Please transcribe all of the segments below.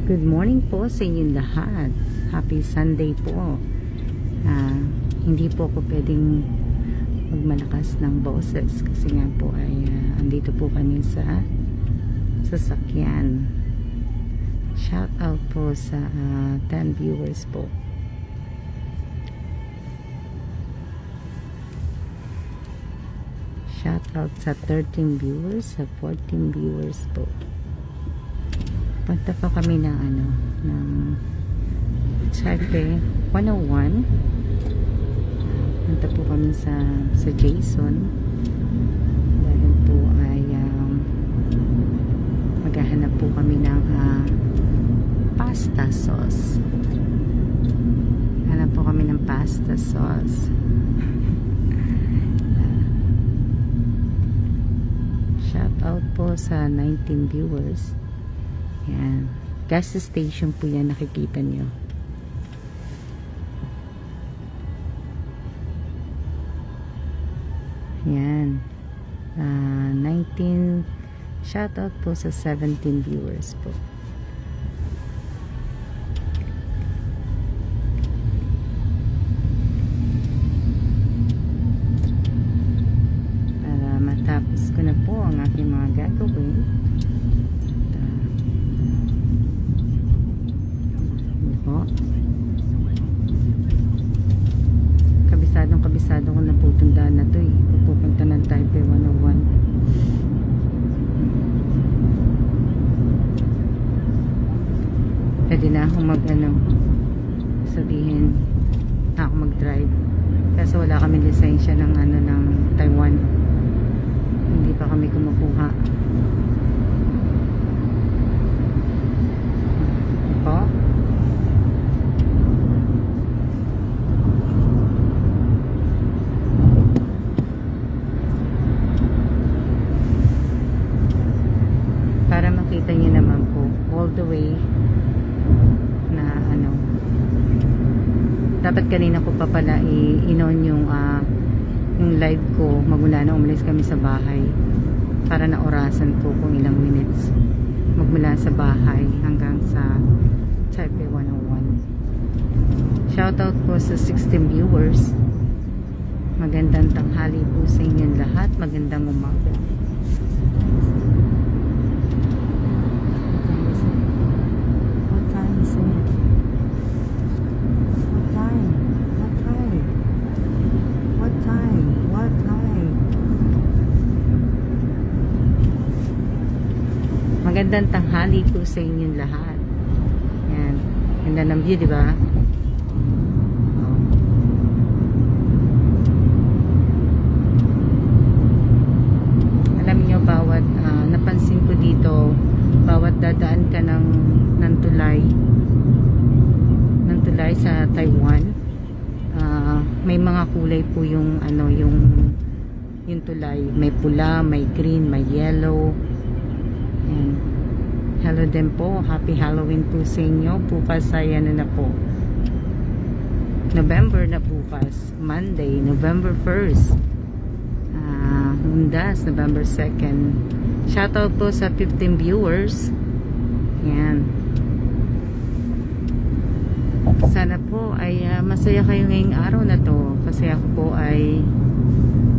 Good morning po sa inyong lahat. Happy Sunday po. Hindi po ako pwedeng magmalakas ng boses kasi nga po ay andito po kami sa sasakyan. Shout out po sa 10 viewers po. Shout out sa 13 viewers, sa 14 viewers po. Punta pa kami ng Taipei 101. Punta po kami sa Jason. Dahil po ay maghahanap po kami ng pasta sauce. Hanap po kami ng pasta sauce. Shout out po sa 19 viewers. Yan. Gas station po yan, nakikita nyo. Yan. 19. Shout out po sa 17 viewers po. Para matapos ko na po ang aking mga gagawin. Kabisado ko na po itong daan na ito eh. Pupunta ng Taipei 101. Pwede na akong sabihin na ako mag-drive kasi wala kami lisensya ng ng Taiwan. Hindi pa kami kumukuha po. Para makita niyo naman po all the way na dapat kanina ko pa pala i-on yung live ko magmula na umalis kami sa bahay para na orasan ko kung ilang minutes magmula sa bahay hanggang sa Taipei 101. Shoutout po sa 16 viewers. Magandang tanghali po sa inyong lahat. Magandang umaga. Magandang tanghali po sa inyong lahat. Yan. Ganda ng view, di ba? Oh. Alam niyo, bawat napansin ko dito, bawat dadaan ka ng tulay sa Taiwan, may mga kulay po yung yung tulay. May pula, may green, may yellow. And hello din po. Happy Halloween po sa inyo. Bukas ay na po. November na bukas. Monday, November 1st. Hundas, November 2nd. Shoutout po sa 15 viewers. Yan. Sana po ay masaya kayo ngayong araw na to. Kasi ako po ay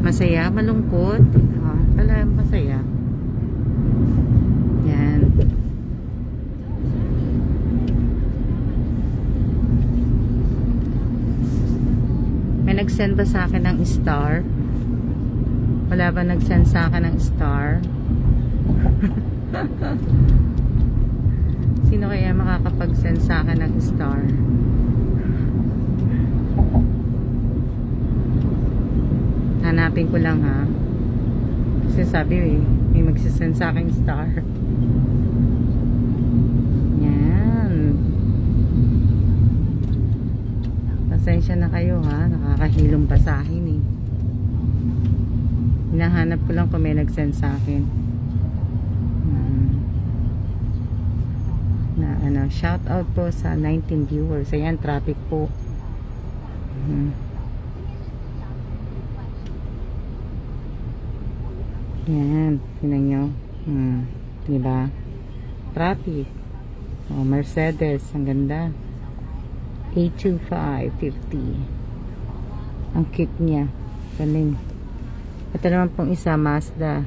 masaya, malungkot. Pala masaya. Yan. May nag-send ba sa akin ng star? Wala ba nag-send sa akin ng star? Sino kaya makakapag-send sa akin ng star? Hanapin ko lang ha. Kasi sabi may magsisend sa akin star. Yan. Pasensya na kayo ha. Nakakahilong basahin hinahanap ko lang kung may nag-send sa akin. Shout out po sa 19 viewers. Ayan, traffic po. Yan, tingnan nyo. Diba? Traffic. Oh, Mercedes, ang ganda. 82550. Ang cute niya. Galing. Ito naman pong isa, Mazda.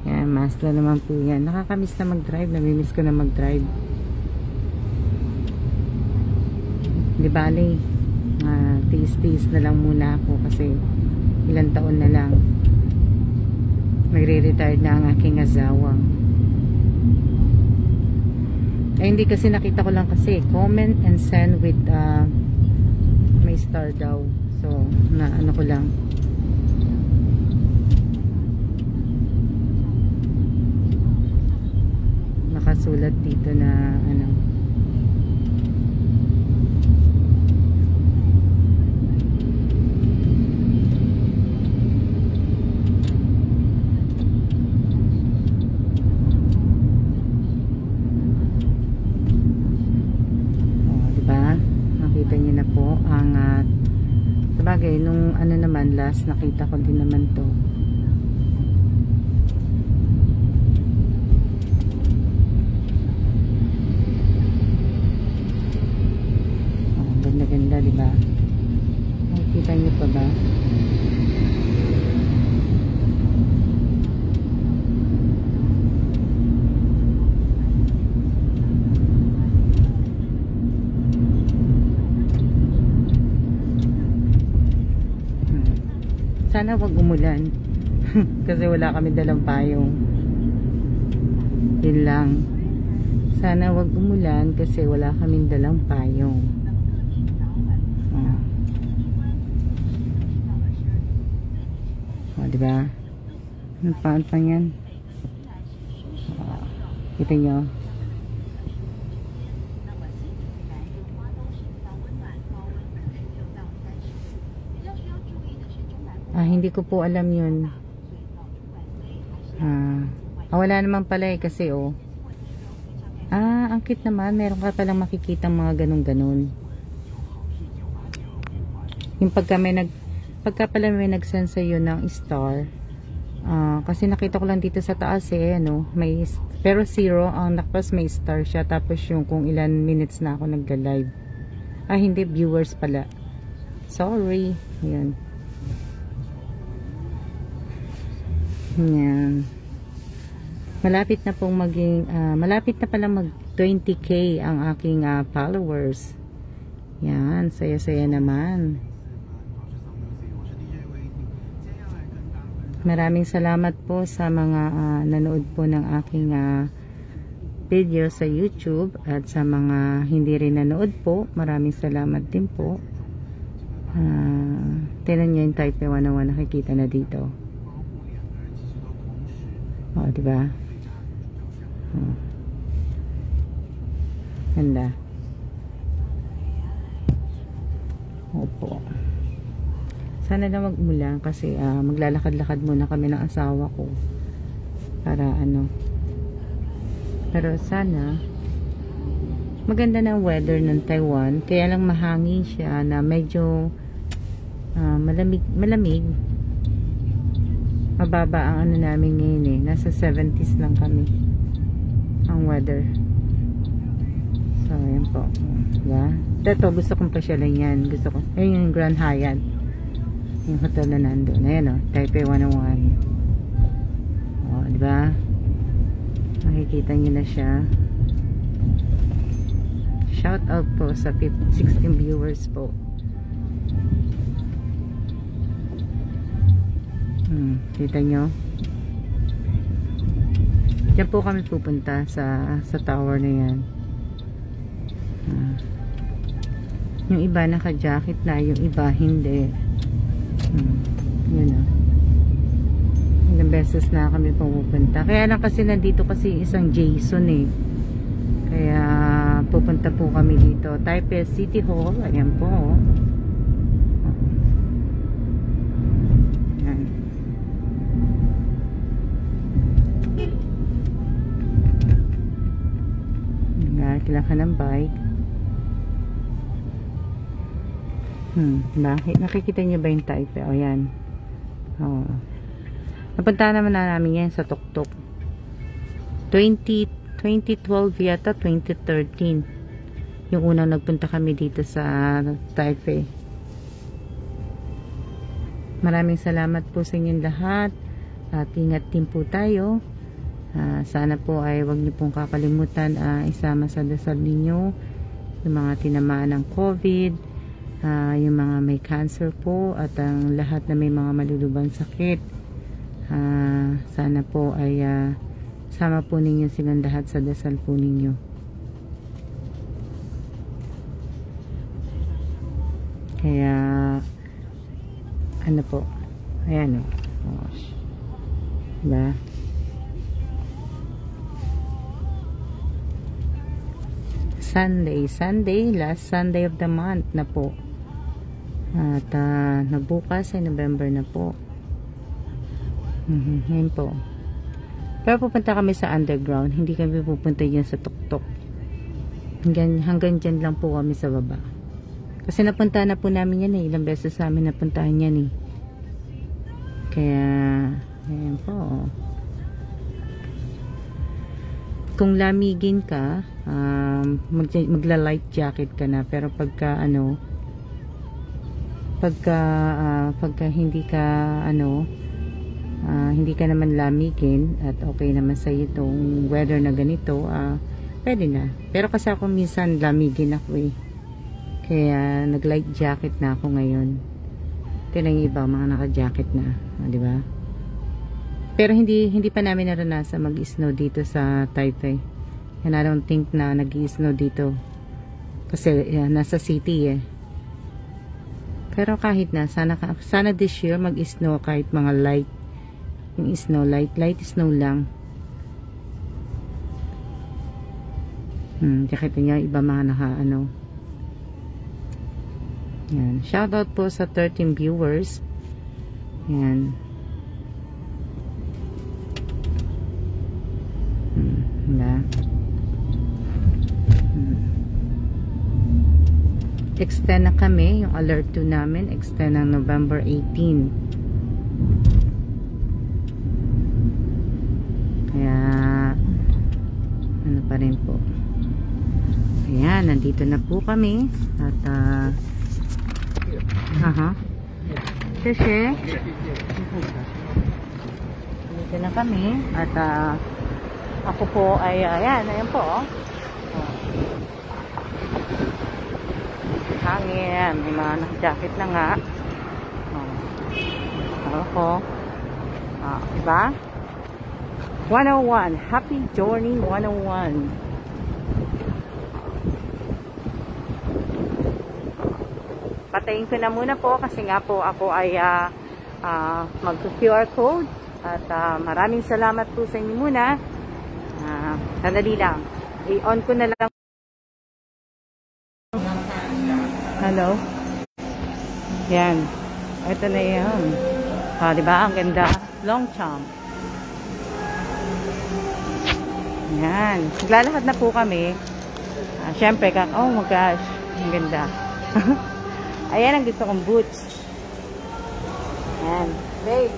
Yan, Mazda naman po yan. Nakakamiss na mag-drive. Namimiss ko na mag-drive. Di bali, tiis-tiis na lang muna ako kasi ilang taon na lang. Magre-retire na ang aking asawa. Eh, hindi kasi nakita ko lang kasi comment and send with may star daw. So, na ano ko lang. Nakasulat dito na ano. Nakita niyo na po ang sabagay nung ano naman last nakita ko din naman to. Ganda-ganda, di ba? Nakita niyo pa ba? Sana wag umulan. Kasi wala kami dalang payong. Yun lang. Sana wag umulan kasi wala kami dalang payong. Diba? Ang paan yan. Kita nyo. Hindi ko po alam yun. Wala naman pala kasi oh. Ang cute naman. Meron ka palang makikita mga ganun-ganun. Yung pagka pala may nag-send sa'yo ng star. Kasi nakita ko lang dito sa taas ano, pero 0. Tapos may star siya. Tapos yung kung ilan minutes na ako nagla-live. Hindi, viewers pala. Sorry. Ayan. Yan. Malapit na pong malapit na pala mag 20k ang aking followers. Yan, saya-saya naman. Maraming salamat po sa mga nanood po ng aking video sa YouTube at sa mga hindi rin nanood po. Maraming salamat din po. Tingnan niyo yung Taipei 101 nakikita na dito. Diba? Ganda. Opo. Sana na mag-umulan kasi maglalakad-lakad muna kami ng asawa ko para ano. Pero sana maganda na ang weather ng Taiwan, kaya lang mahangin siya na medyo malamig. Mababa ang ano namin ngayon nasa 70s lang kami ang weather. So ayan po, diba? Ito gusto kong pasyalan yan. Gusto ko, ayun yung Grand Hyatt, yung hotel na nandun. Ayan Taipei 101. Diba? Makikita nyo na siya. Shout out po sa 16 viewers po. Kita nyo? Diyan po kami pupunta sa tower na yan. Yung iba naka-jacket na, yung iba hindi. Yun ilang beses na kami pupunta. Kaya lang kasi nandito kasi isang Jason kaya pupunta po kami dito. Taipei City Hall. Ayan po. Kailangan ka ng bike. Bakit? Nakikita niyo ba yung Taipei? Yan. Napunta naman na namin yan sa Tuktuk. 20 2012 yata, 2013. Yung unang nagpunta kami dito sa Taipei. Maraming salamat po sa inyong lahat. At ingat din po tayo. Sana po ay wag niyo pong kakalimutan isama sa dasal ninyo yung mga tinamaan ng COVID, yung mga may cancer po, at ang lahat na may mga malulubang sakit. Sana po ay sama po ninyo silang lahat sa dasal po ninyo. Kaya ano po, ayan o. Diba? Sunday, last Sunday of the month na po. At nabukas ay November na po. Ngayon po. Pero pupunta kami sa underground. Hindi kami pupunta dyan sa tuktok. Hanggang dyan lang po kami sa baba. Kasi napunta na po namin yan eh. Ilang beses sa amin napuntahan yan eh. Kaya, ayan po. Kung lamigin ka, magla-light jacket ka na. Pero pagka hindi ka hindi ka naman lamigin at okay naman sa iyo itong weather na ganito, pwede na. Pero kasi ako minsan lamigin ako eh. Kaya nag-light jacket na ako ngayon. Tingnan yung iba mga naka-jacket na, di ba? Pero hindi pa namin naranasan mag-snow dito sa Taipei. And I don't think na nag-snow dito. Kasi nasa city eh. Pero kahit na, sana this year mag-snow kahit mga light. Yung snow, light snow lang. Kita nyo, iba mga yan. Shoutout po sa 13 viewers. Yan. Extend na kami yung alert 2 namin, extend ng November 18. Kaya ano pa rin po. Ayan, nandito na po kami at kasi nandito na kami at ako po ay ayan po hangin, may mga naka-jacket na nga. Ako diba? 101, happy journey 101. Patayin ko na muna po kasi nga po ako ay mag-QR code at maraming salamat po sa inyo muna. Sandali lang, i-on ko na lang. Hello. Yan. Ito na yan. Diba? Ang ganda. Longchamp. Yan. Maglalakad na po kami. Siyempre, oh my gosh. Ang ganda. Ayan ang gusto kong boots. Yan. Babe.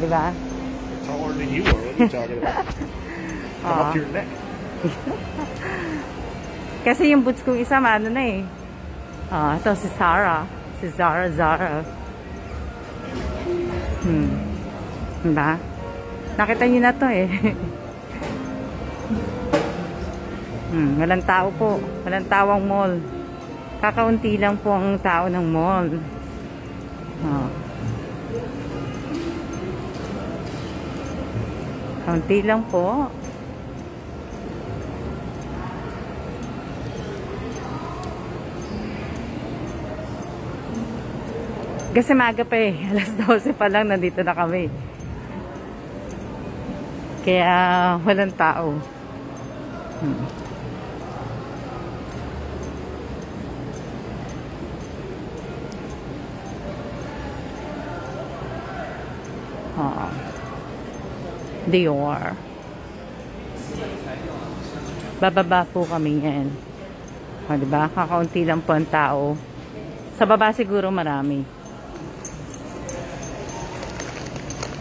Diba? Taller than you are. What are you talking about? Come up to your neck. Kasi yung boots kong isa, ano na eh. Ito si Zara. Si Zara. Diba? Nakita nyo na to eh. Walang tao po. Walang tao ang mall. Kakaunti lang po ang tao ng mall. Kaunti lang po. Kasi maaga pa eh. Alas 12 pa lang nandito na kami. Kaya walang tao. Dior. Bababa po kami yan. Diba? Kakaunti lang po ang tao. Sa baba siguro marami.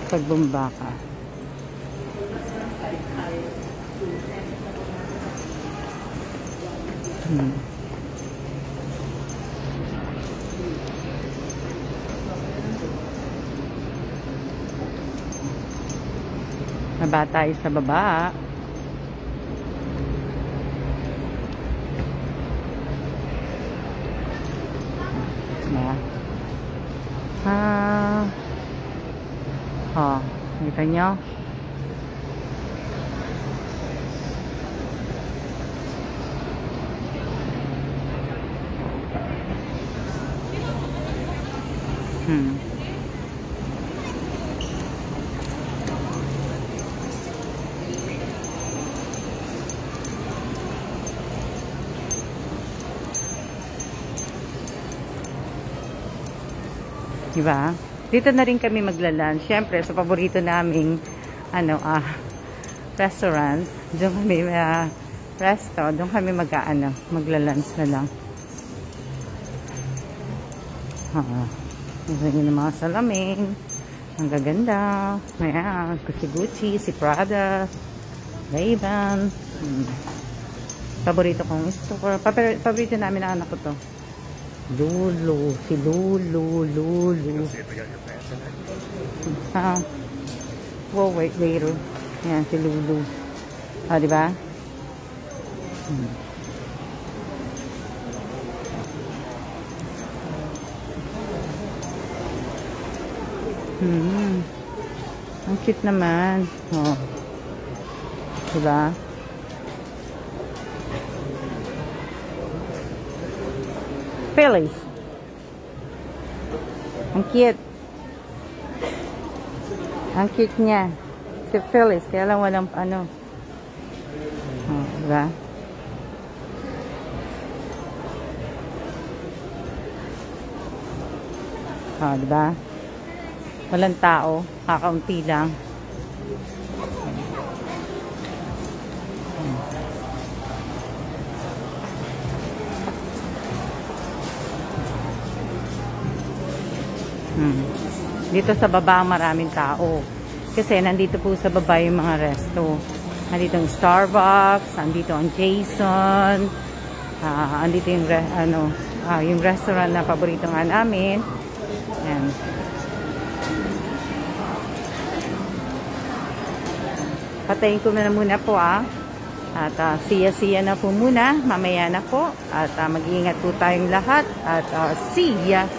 Pag bumaba ka. Naba tayo sa baba. Kita nyo? Diba? Dito na rin kami maglalan. Siyempre, sa paborito naming restaurant. Doon kami doon kami maglalunch na lang. Gusto nyo ng mga salamin. Ang gaganda. Ayan, si Gucci, si Prada, Ray-Ban. Paborito kong store. Paborito namin ang anak ko to. Lulu. Si Lulu. Whoa, wait, later. Yan, si Lulu. Diba? Ang cute naman. Diba? Phillies. Ang cute. Ang cute niya. Si Phillies. Kaya lang walang diba? Diba? Walang tao. Kakaunti lang. Dito sa baba maraming tao. Kasi nandito po sa baba yung mga resto. Nandito ang Starbucks, nandito ang Jason, nandito yung yung restaurant na paborito nga namin. Ayan. Patayin ko na muna po At siya na po muna. Mamaya na po. At mag-iingat po tayong lahat. At see ya.